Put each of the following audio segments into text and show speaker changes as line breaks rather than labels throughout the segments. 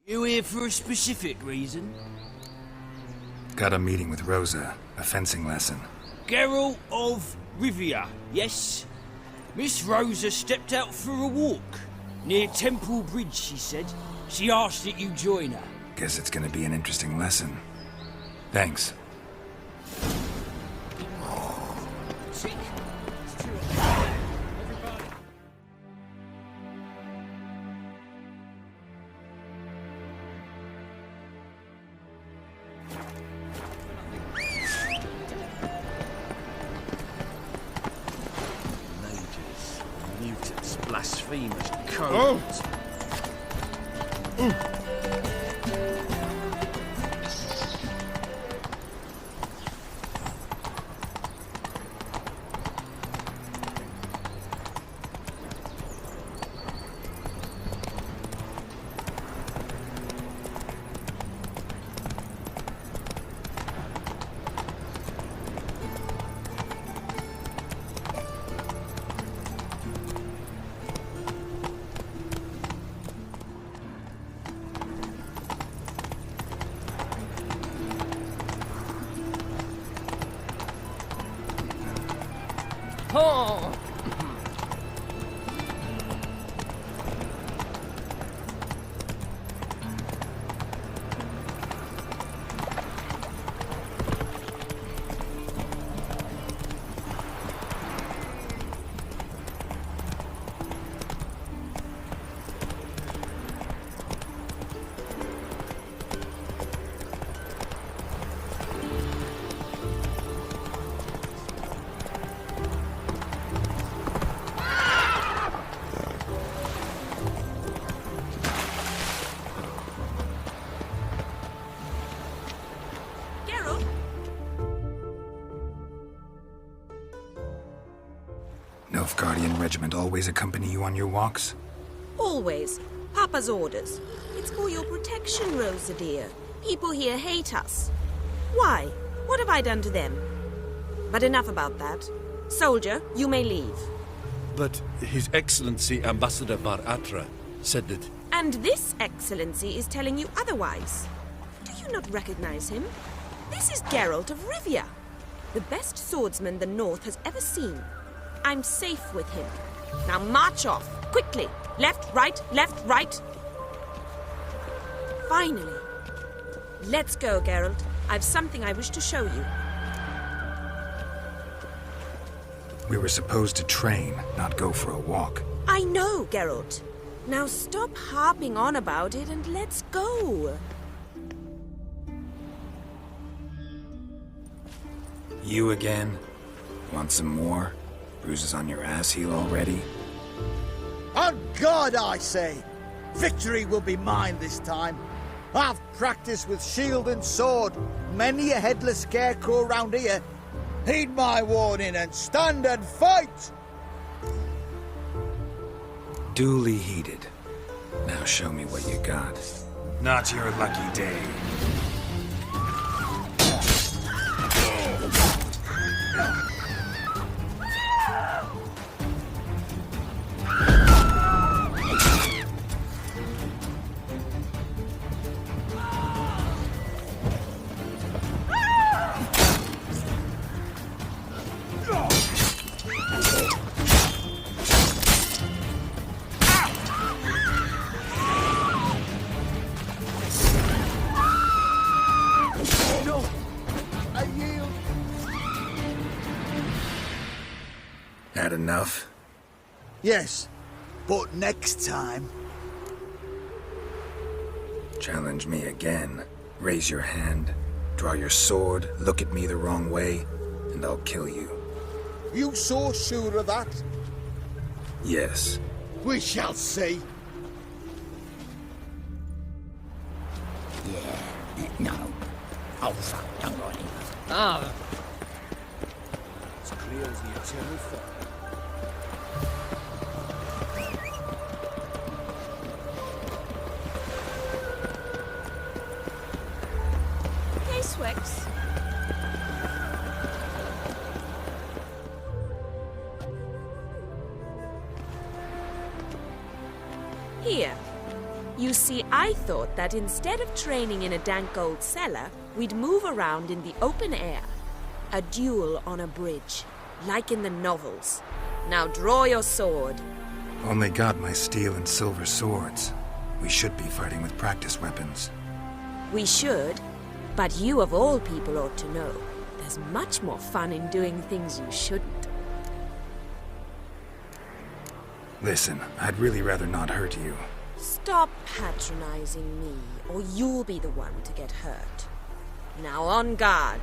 You here for a specific reason?
Got a meeting with Rosa, a fencing lesson.
Geralt of Rivia, yes? Miss Rosa stepped out for a walk. Near Temple Bridge, she said. She asked that you join her.
Guess it's gonna be an interesting lesson. Thanks.
Mages, mutants, blasphemers, codes.
Oh!
Nilfgaardian regiment always accompany you on your walks?
Always. Papa's orders. It's for your protection, Rosa dear. People here hate us. Why? What have I done to them? But enough about that. Soldier, you may leave.
But His Excellency Ambassador Bar Atra said that...
And this Excellency is telling you otherwise. Do you not recognize him? This is Geralt of Rivia, the best swordsman the North has ever seen. I'm safe with him. Now march off, quickly. Left, right, left, right. Finally. Let's go, Geralt. I've something I wish to show you.
We were supposed to train, not go for a walk.
I know, Geralt. Now stop harping on about it and let's go.
You again? Want some more? Bruises on your ass heel already?
On God, I say! Victory will be mine this time. I've practiced with shield and sword. Many a headless scarecrow round here. Heed my warning and stand and fight!
Duly heeded. Now show me what you got. Not your lucky day. Had enough?
Yes, but next time...
Challenge me again. Raise your hand, draw your sword, look at me the wrong way, and I'll kill you.
You so sure of that?
Yes.
We shall see.
Yeah, no. Oh, fuck, don't worry.
Ah,
It's clear as the eternal fog.
Hey, Swex. Here. You see, I thought that instead of training in a dank old cellar, we'd move around in the open air. A duel on a bridge, like in the novels. Now draw your sword.
Only got my steel and silver swords. We should be fighting with practice weapons.
We should, but you of all people ought to know. There's much more fun in doing things you shouldn't.
Listen, I'd really rather not hurt you.
Stop patronizing me, or you'll be the one to get hurt. Now on guard.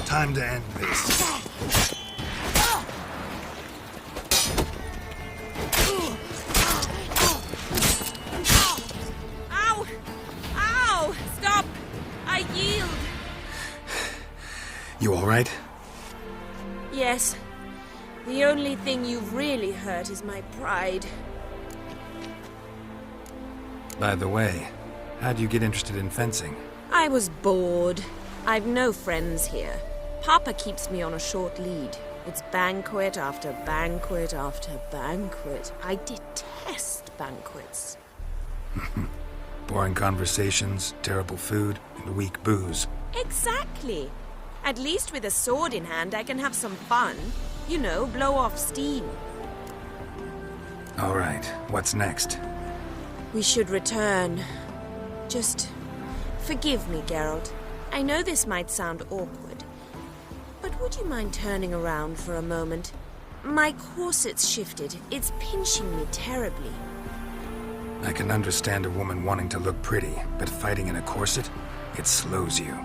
Time to end this.
Ow! Ow! Stop! I yield!
You all right?
Yes. The only thing you've really hurt is my pride.
By the way, how'd you get interested in fencing?
I was bored. I've no friends here. Papa keeps me on a short lead. It's banquet after banquet after banquet. I detest banquets.
Boring conversations, terrible food, and weak booze.
Exactly. At least with a sword in hand, I can have some fun. You know, blow off steam.
All right, what's next?
We should return. Just forgive me, Geralt. I know this might sound awkward, but would you mind turning around for a moment? My corset's shifted. It's pinching me terribly.
I can understand a woman wanting to look pretty, but fighting in a corset, it slows you.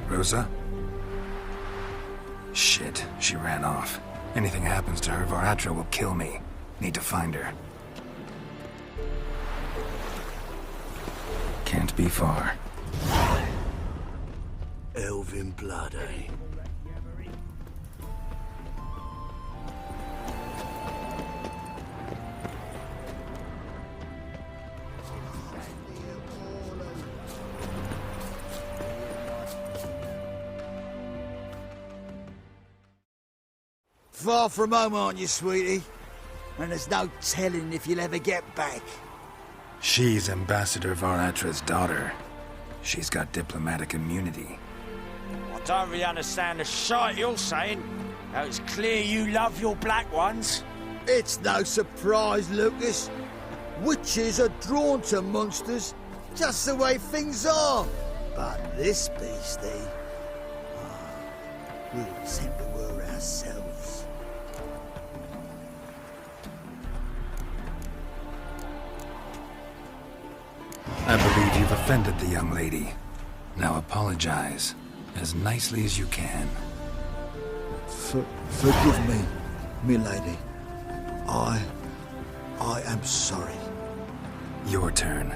Rosa? Shit, she ran off. Anything happens to her, Varatra will kill me. Need to find her. Can't be far.
Elven blood, eh?
Far from home, aren't you, sweetie? And there's no telling if you'll ever get back.
She's Ambassador Varatra's daughter. She's got diplomatic immunity.
I don't really understand the shite you're saying. Now it's clear you love your black ones.
It's no surprise, Lucas. Witches are drawn to monsters, just the way things are. But this beastie, we'll send to her ourselves.
I believe you've offended the young lady. Now apologize, as nicely as you can.
Forgive me, milady. I am sorry.
Your turn.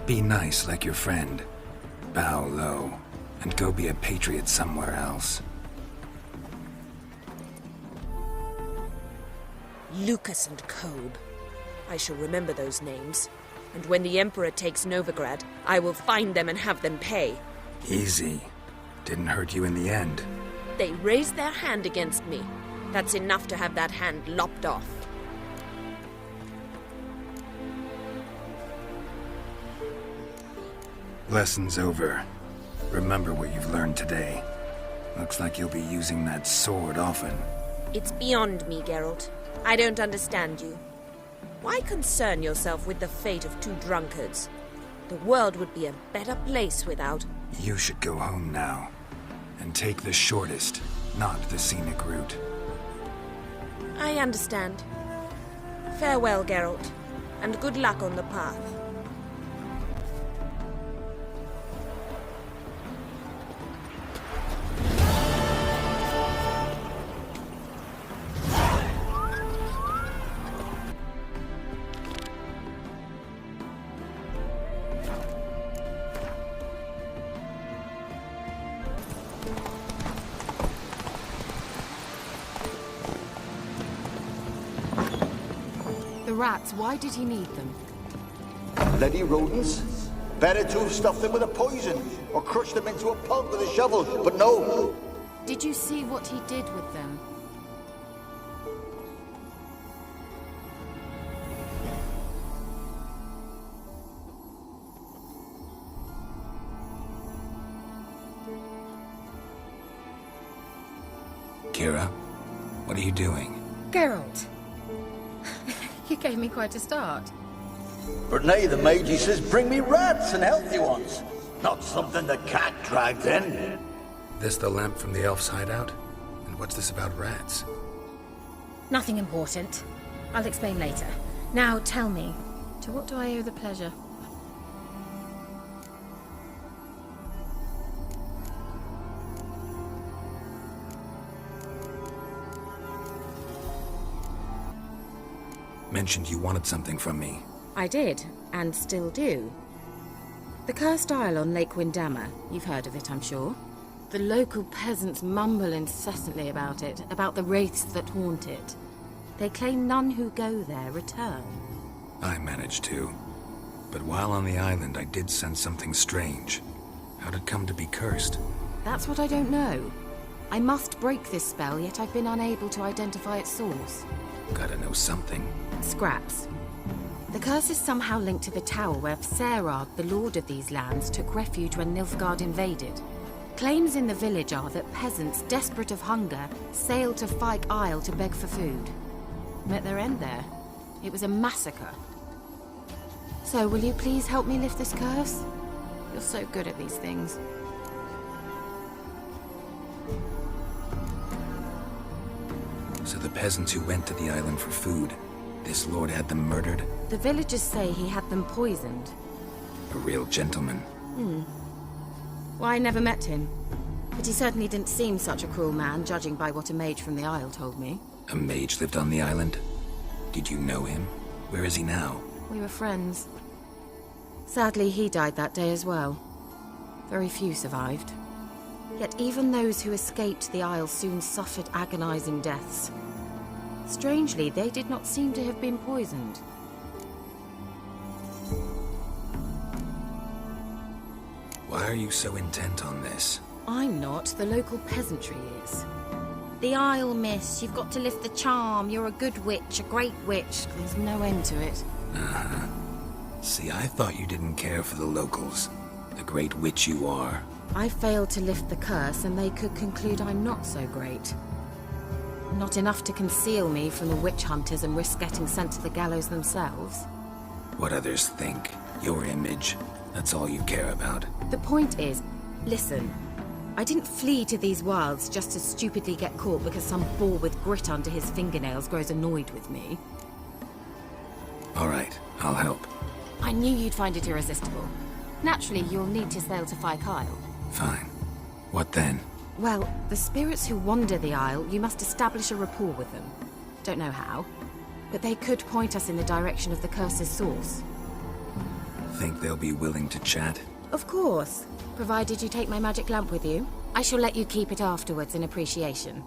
Be nice like your friend. Bow low, and go be a patriot somewhere else.
Lucas and Kobe. I shall remember those names. And when the Emperor takes Novigrad, I will find them and have them pay.
Easy. Didn't hurt you in the end.
They raised their hand against me. That's enough to have that hand lopped off.
Lesson's over. Remember what you've learned today. Looks like you'll be using that sword often.
It's beyond me, Geralt. I don't understand you. Why concern yourself with the fate of two drunkards? The world would be a better place without...
You should go home now. And take the shortest, not the scenic route.
I understand. Farewell, Geralt. And good luck on the path.
The rats, why did he need them?
Bloody rodents. Better to have stuffed them with a poison, or crushed them into a pulp with a shovel, but no.
Did you see what he did with them?
Kira, what are you doing?
Geralt. You gave me quite a start.
But nay, the mage, he says, bring me rats and healthy ones. Not something the cat dragged in.
This the lamp from the elf's hideout? And what's this about rats?
Nothing important. I'll explain later. Now tell me, to what do I owe the pleasure?
Mentioned you wanted something from me.
I did, and still do. The cursed isle on Lake Windammer. You've heard of it, I'm sure.
The local peasants mumble incessantly about it, about the wraiths that haunt it.
They claim none who go there return.
I managed to. But while on the island, I did sense something strange. How'd it come to be cursed?
That's what I don't know. I must break this spell, yet I've been unable to identify its source.
Gotta know something.
Scraps. The curse is somehow linked to the tower where Serad, the lord of these lands, took refuge when Nilfgaard invaded. Claims in the village are that peasants, desperate of hunger, sailed to Fyke Isle to beg for food. Met their end there. It was a massacre. So, will you please help me lift this curse? You're so good at these things.
So the peasants who went to the island for food, this lord had them murdered?
The villagers say he had them poisoned.
A real gentleman.
Well, I never met him. But he certainly didn't seem such a cruel man, judging by what a mage from the Isle told me.
A mage lived on the island? Did you know him? Where is he now?
We were friends. Sadly, he died that day as well. Very few survived. Yet even those who escaped the Isle soon suffered agonizing deaths. Strangely, they did not seem to have been poisoned.
Why are you so intent on this?
I'm not. The local peasantry is. The Isle, miss. You've got to lift the charm. You're a good witch, a great witch. There's no end to it.
Uh-huh. See, I thought you didn't care for the locals. The great witch you are.
I failed to lift the curse, and they could conclude I'm not so great. Not enough to conceal me from the witch hunters and risk getting sent to the gallows themselves.
What others think. Your image. That's all you care about.
The point is, listen, I didn't flee to these wilds just to stupidly get caught because some boar with grit under his fingernails grows annoyed with me.
All right, I'll help.
I knew you'd find it irresistible. Naturally, you'll need to sail to Fyke Isle.
Fine. What then?
Well, the spirits who wander the Isle, you must establish a rapport with them. Don't know how, but they could point us in the direction of the curse's source.
Think they'll be willing to chat?
Of course, provided you take my magic lamp with you. I shall let you keep it afterwards in appreciation.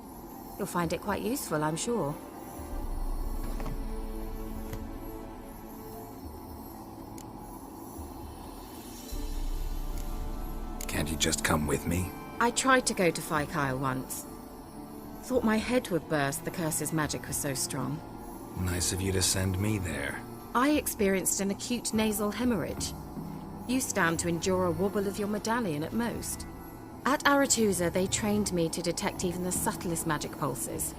You'll find it quite useful, I'm sure.
Can't you just come with me?
I tried to go to Fyke Isle once. Thought my head would burst, the curse's magic was so strong.
Nice of you to send me there.
I experienced an acute nasal hemorrhage. You stand to endure a wobble of your medallion at most. At Aretusa, they trained me to detect even the subtlest magic pulses.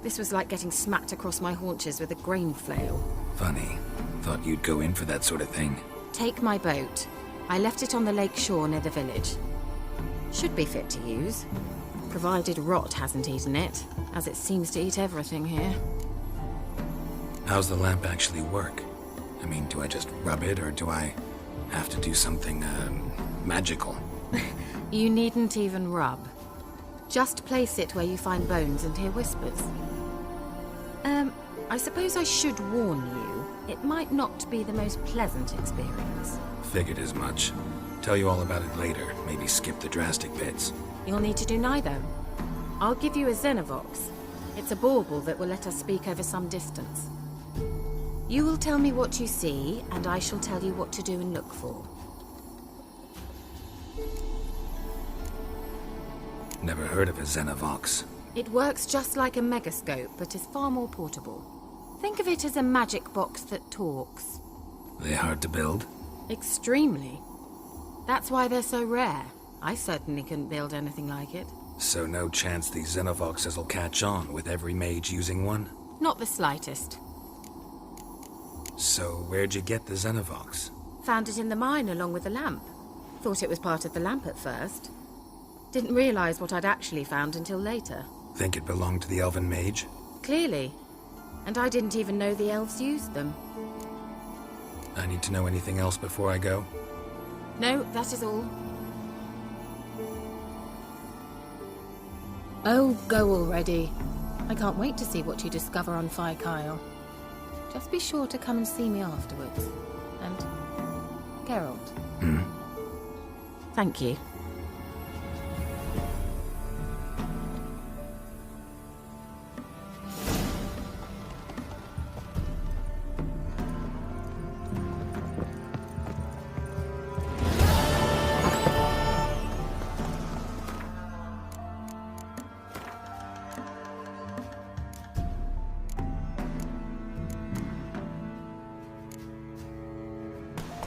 This was like getting smacked across my haunches with a grain flail.
Funny. Thought you'd go in for that sort of thing.
Take my boat. I left it on the lake shore near the village. Should be fit to use, provided rot hasn't eaten it, as it seems to eat everything here.
How's the lamp actually work? I mean, do I just rub it, or do I have to do something, magical?
You needn't even rub. Just place it where you find bones and hear whispers. I suppose I should warn you, it might not be the most pleasant experience.
Figured as much. Tell you all about it later, maybe skip the drastic bits.
You'll need to do neither. I'll give you a Xenovox. It's a bauble that will let us speak over some distance. You will tell me what you see, and I shall tell you what to do and look for.
Never heard of a Xenovox.
It works just like a megascope, but is far more portable. Think of it as a magic box that talks.
They hard to build?
Extremely. That's why they're so rare. I certainly couldn't build anything like it.
So no chance these Xenovoxes will catch on with every mage using one?
Not the slightest.
So where'd you get the Xenovox?
Found it in the mine along with the lamp. Thought it was part of the lamp at first. Didn't realize what I'd actually found until later.
Think it belonged to the elven mage?
Clearly. And I didn't even know the elves used them.
I need to know anything else before I go?
No, that is all. Oh, go already. I can't wait to see what you discover on Phi Kyle. Just be sure to come and see me afterwards. And... Geralt. Thank you.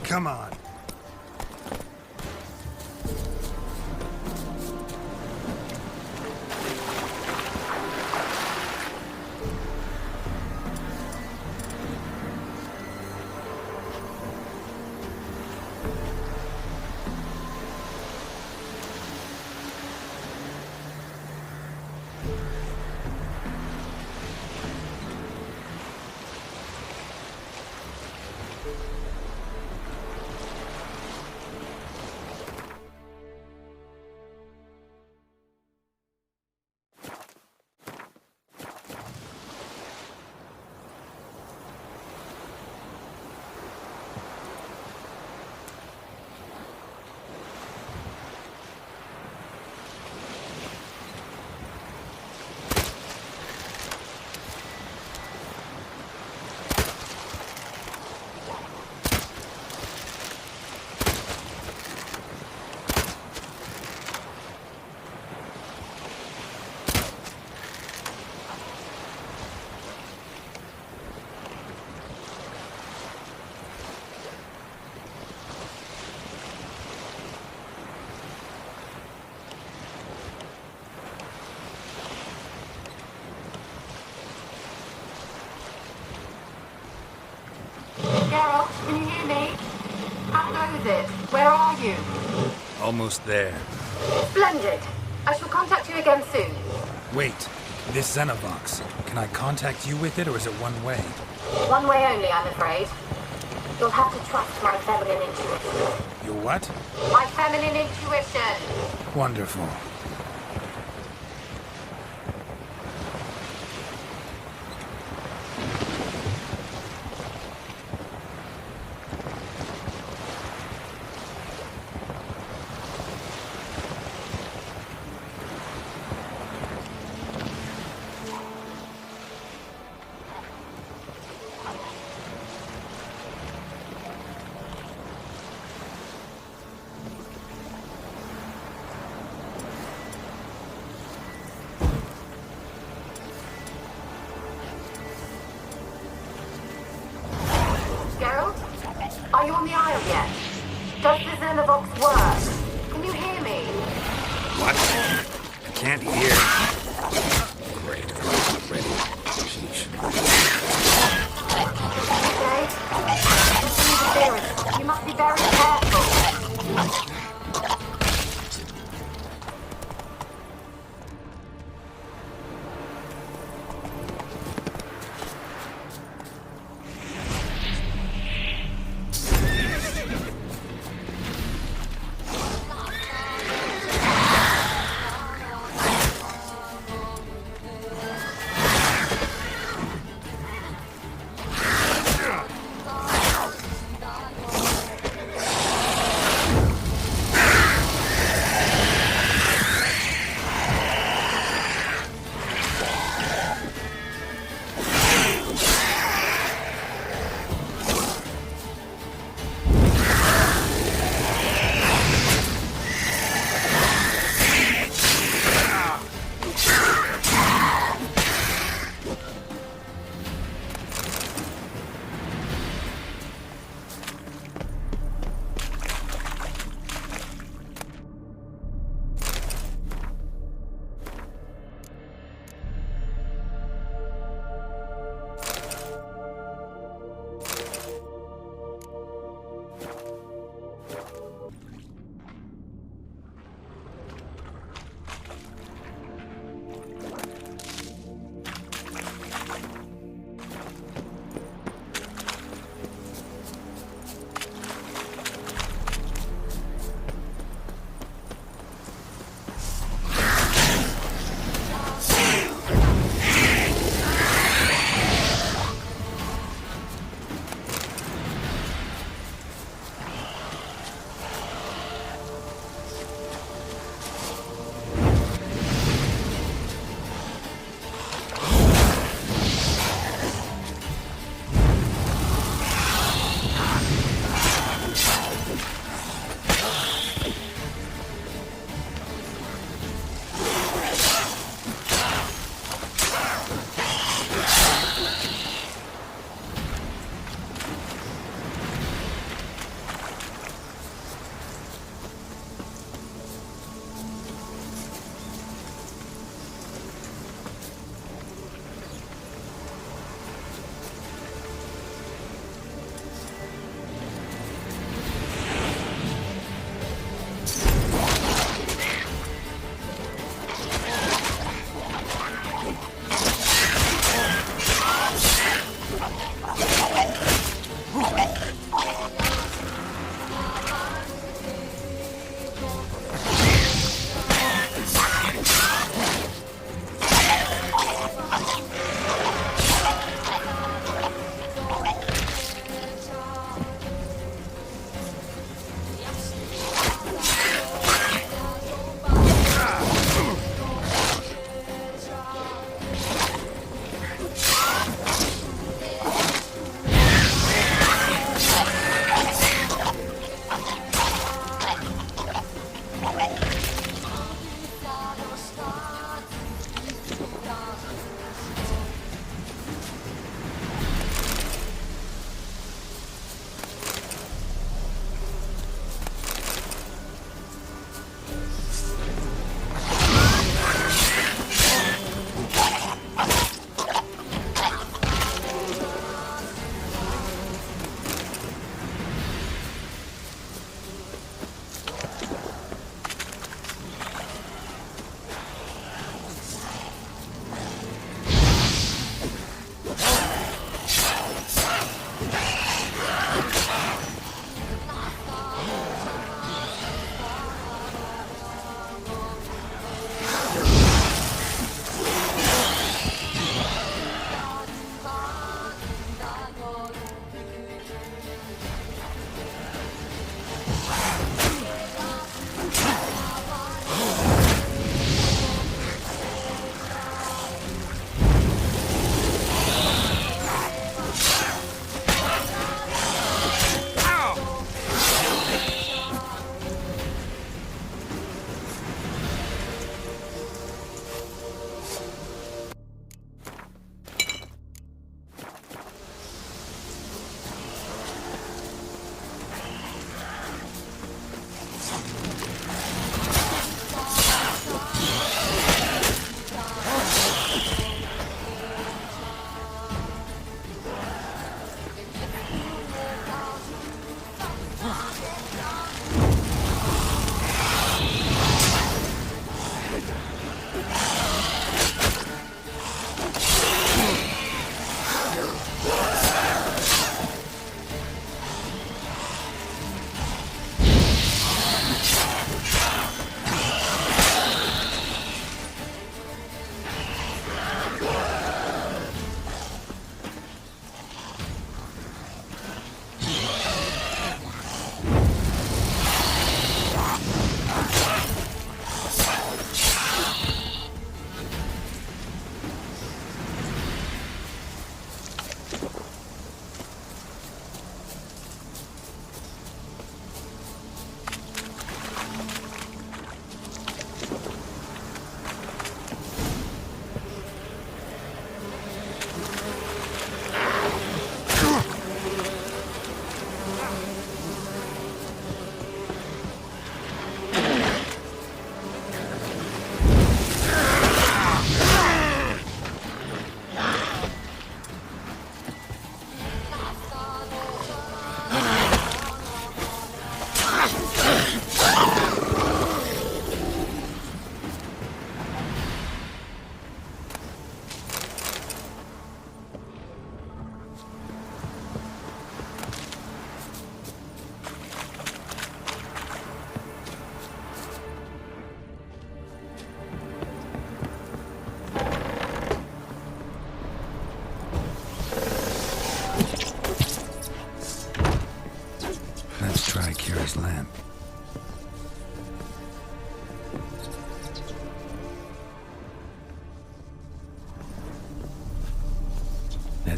Come on.
Geralt, can you hear me? How goes it? Where are you?
Almost there.
Splendid. I shall contact you again soon.
Wait, this Xenovox. Can I contact you with it, or is it one way?
One way only, I'm afraid. You'll have to trust my feminine intuition.
Your what?
My feminine intuition.
Wonderful.
Geralt? Are you on the Isle yet? Does the Xenovox work? Can you hear me?
What? I can't hear. Great. Ready. Sheesh.
Okay. You must be very careful.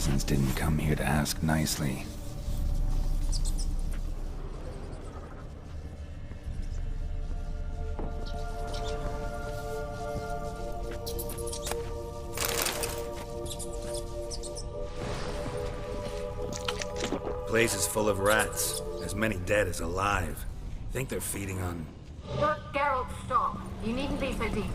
citizens didn't come here to ask nicely. Place is full of rats. As many dead as alive. Think they're feeding on...
Geralt, stop. You needn't be so detailed.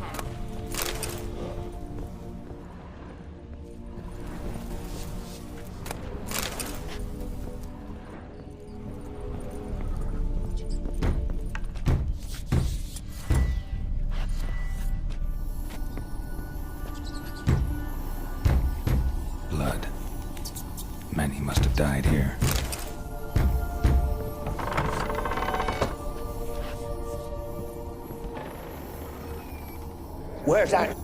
Blood. Many must have died here.
Where's that?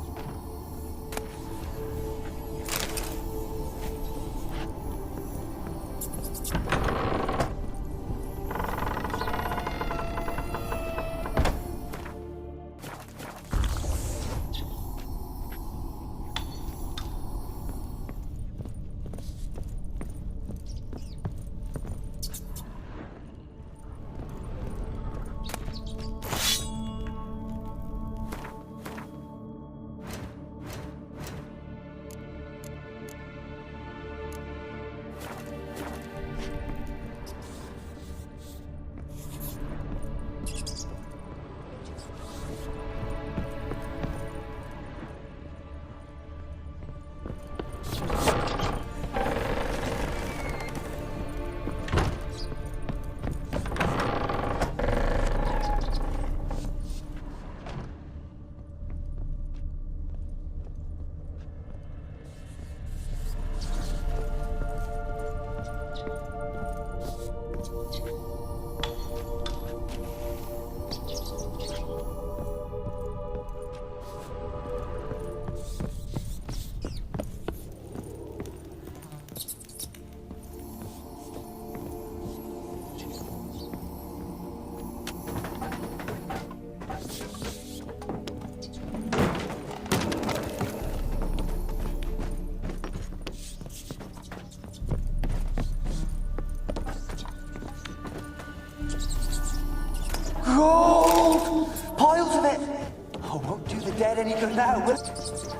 Gold! Piles of it! Oh, won't do the dead any good now, will it?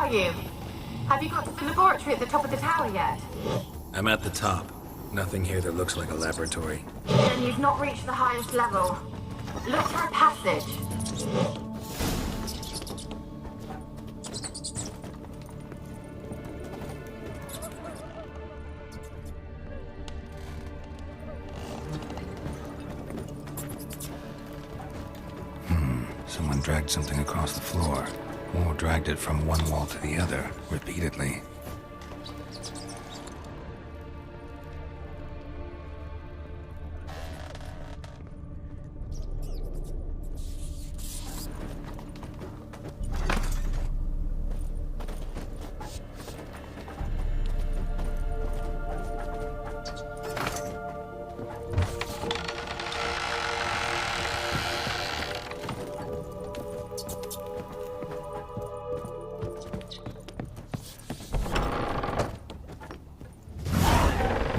You? Have you got to the laboratory at the top of the tower yet?
I'm at the top. Nothing here that looks like a laboratory.
Then you've not reached the highest level. Look for a passage.
Someone dragged something across the floor. Or dragged it from one wall to the other, repeatedly.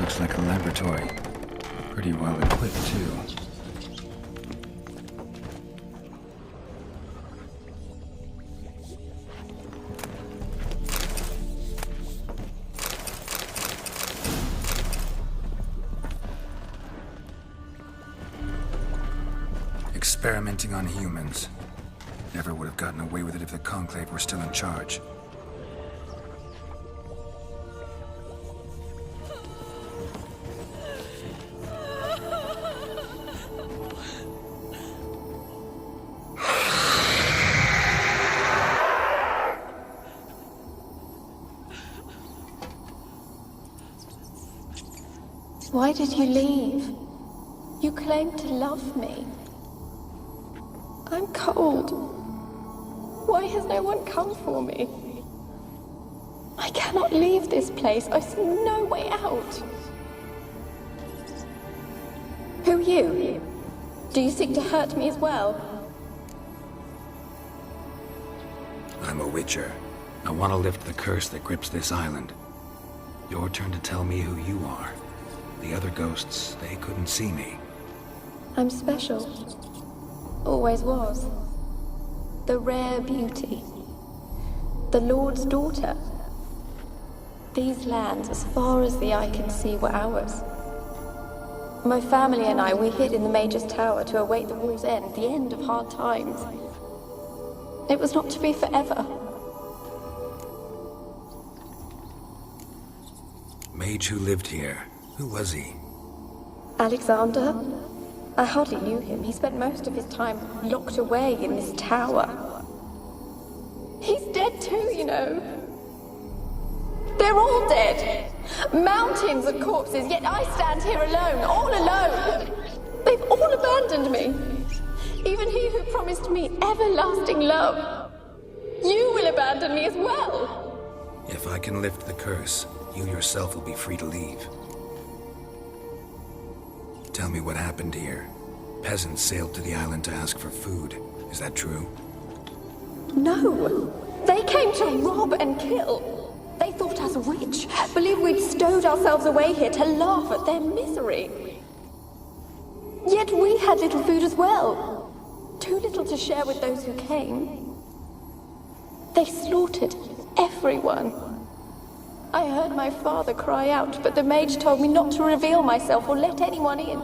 Looks like a laboratory. Pretty well equipped, too. Experimenting on humans. Never would have gotten away with it if the Conclave were still in charge.
Why did you leave? You claimed to love me. I'm cold. Why has no one come for me? I cannot leave this place. I see no way out. Who are you? Do you seek to hurt me as well?
I'm a witcher. I want to lift the curse that grips this island. Your turn to tell me who you are. The other ghosts, they couldn't see me.
I'm special. Always was. The rare beauty. The Lord's daughter. These lands, as far as the eye can see, were ours. My family and I, we hid in the Major's Tower to await the war's end, the end of hard times. It was not to be forever.
Mage who lived here. Who was he?
Alexander? I hardly knew him. He spent most of his time locked away in this tower. He's dead too, you know. They're all dead. Mountains of corpses, yet I stand here alone, all alone. They've all abandoned me. Even he who promised me everlasting love. You will abandon me as well.
If I can lift the curse, you yourself will be free to leave. Tell me what happened here. Peasants sailed to the island to ask for food. Is that true?
No. They came to rob and kill. They thought us rich, believed we'd stowed ourselves away here to laugh at their misery. Yet we had little food as well. Too little to share with those who came. They slaughtered everyone. I heard my father cry out, but the mage told me not to reveal myself or let anyone in.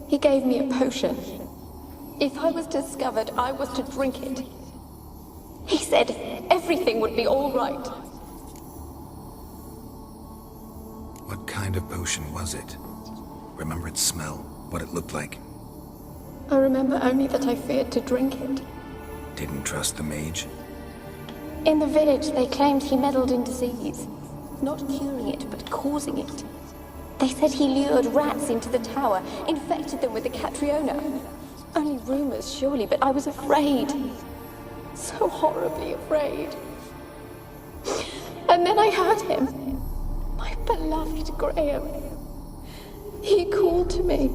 He gave me a potion. If I was discovered, I was to drink it. He said everything would be all right.
What kind of potion was it? Remember its smell? What it looked like?
I remember only that I feared to drink it.
Didn't trust the mage?
In the village, they claimed he meddled in disease. Not curing it, but causing it. They said he lured rats into the tower, infected them with the Catriona. Only rumors, surely, but I was afraid. So horribly afraid. And then I heard him. My beloved Graham. He called to me.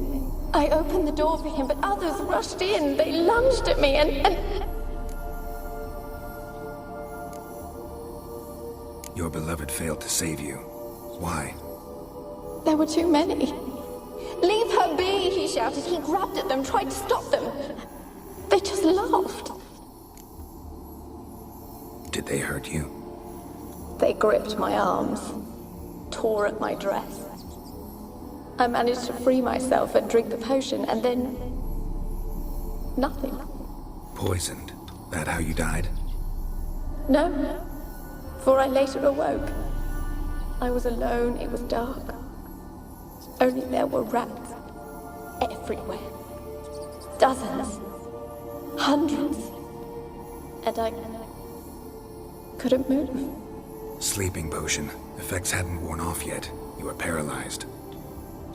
I opened the door for him, but others rushed in. They lunged at me and...
Your beloved failed to save you. Why?
There were too many. Leave her be, he shouted. He grabbed at them, tried to stop them. They just laughed.
Did they hurt you?
They gripped my arms, tore at my dress. I managed to free myself and drink the potion, and then... nothing.
Poisoned? That how you died?
No, for I later awoke. I was alone, it was dark. Only there were rats everywhere. Dozens. Hundreds. And I couldn't move.
Sleeping potion. Effects hadn't worn off yet. You were paralyzed.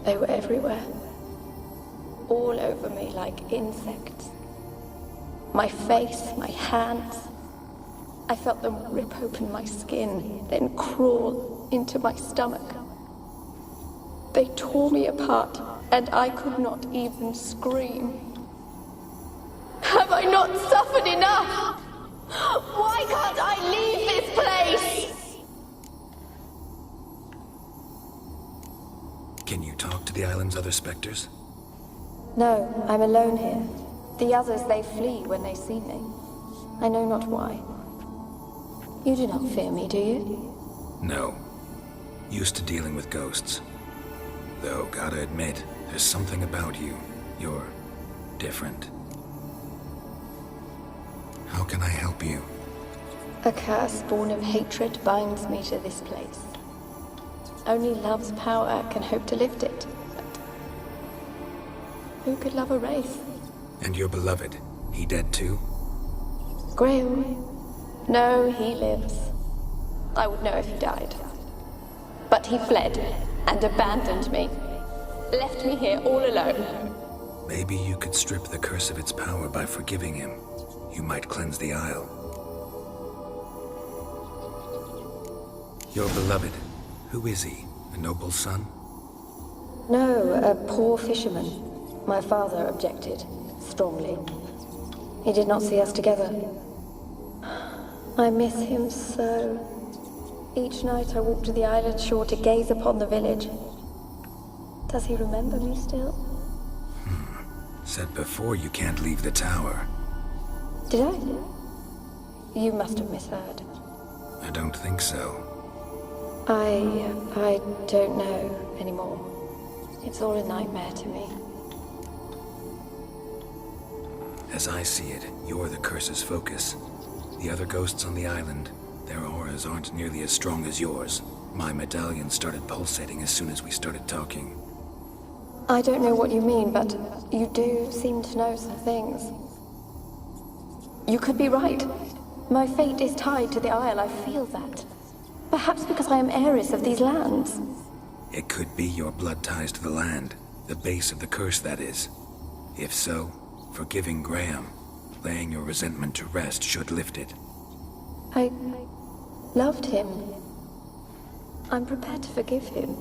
They were everywhere. All over me like insects. My face, my hands. I felt them rip open my skin, then crawl into my stomach. They tore me apart, and I could not even scream. Have I not suffered enough? Why can't I leave this place?
Can you talk to the island's other specters?
No, I'm alone here. The others, they flee when they see me. I know not why. You do not fear me, do you?
No. Used to dealing with ghosts. Though, gotta admit, there's something about you. You're different. How can I help you?
A curse born of hatred binds me to this place. Only love's power can hope to lift it. But who could love a wraith?
And your beloved, he dead too?
Graham? No, he lives. I would know if he died. But he fled, and abandoned me. Left me here all alone.
Maybe you could strip the curse of its power by forgiving him. You might cleanse the Isle. Your beloved, who is he? A noble son?
No, a poor fisherman. My father objected, strongly. He did not see us together. I miss him so. Each night I walk to the island shore to gaze upon the village. Does he remember me still?
Said before you can't leave the tower.
Did I? You must have misheard.
I don't think so.
I don't know anymore. It's all a nightmare to me.
As I see it, you're the curse's focus. The other ghosts on the island, their auras aren't nearly as strong as yours. My medallion started pulsating as soon as we started talking.
I don't know what you mean, but you do seem to know some things. You could be right. My fate is tied to the Isle, I feel that. Perhaps because I am heiress of these lands.
It could be your blood ties to the land, the base of the curse, that is. If so, forgiving Graham, laying your resentment to rest should lift it.
I loved him. I'm prepared to forgive him.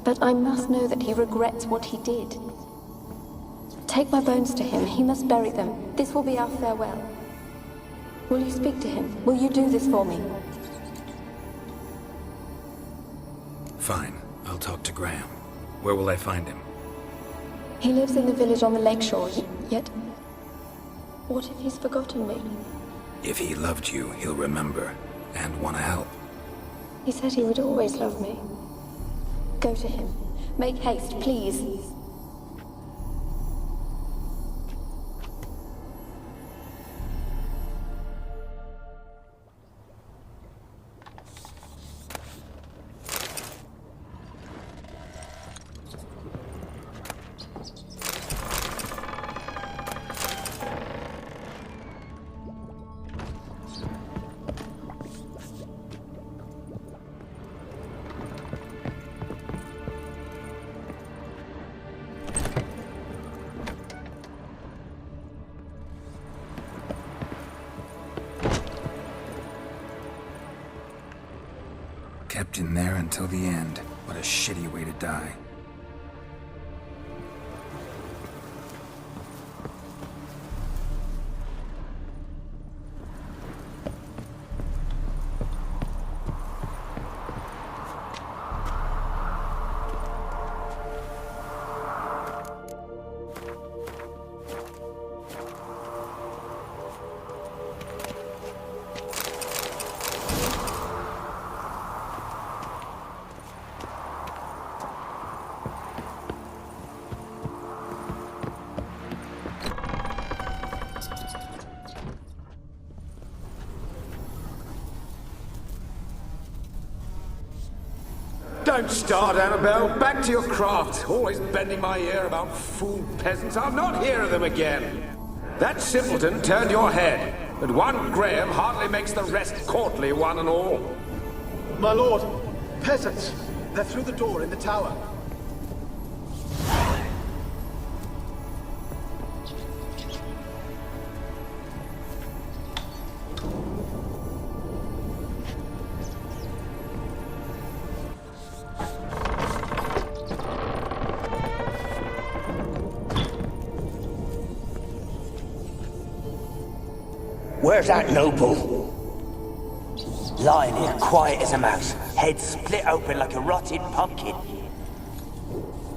But I must know that he regrets what he did. Take my bones to him. He must bury them. This will be our farewell. Will you speak to him? Will you do this for me?
Fine. I'll talk to Graham. Where will I find him?
He lives in the village on the lakeshore, yet... What if he's forgotten me?
If he loved you, he'll remember, and want to help.
He said he would always love me. Go to him. Make haste, please.
Kept in there until the end. What a shitty way to die.
Don't start, Annabelle. Back to your craft. Always bending my ear about fool peasants. I'll not hear of them again. That simpleton turned your head, but one Graham hardly makes the rest courtly, one and all.
My lord, peasants. They're through the door in the tower.
Where's that noble? Lying here quiet as a mouse, head split open like a rotted pumpkin.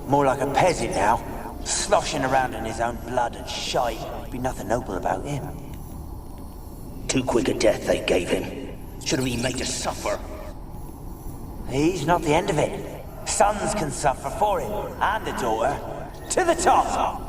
More like a peasant now, sloshing around in his own blood and shite. Be nothing noble about him.
Too quick a death they gave him. Should have been made to suffer.
He's not the end of it. Sons can suffer for him, and a daughter. To the top!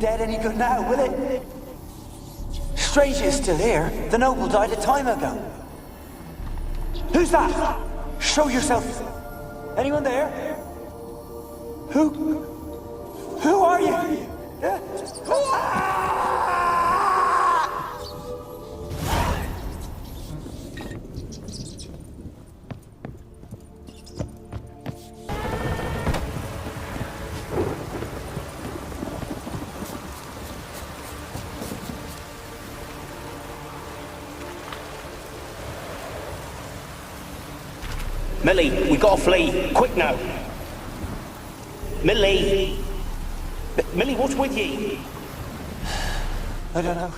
dead any good now, will it? Strange it's still here. The noble died a time ago. Who's that? Show yourself. Anyone there? Who are you?
Millie, we gotta flee. Quick now. Millie! Millie, what's with ye?
I don't know.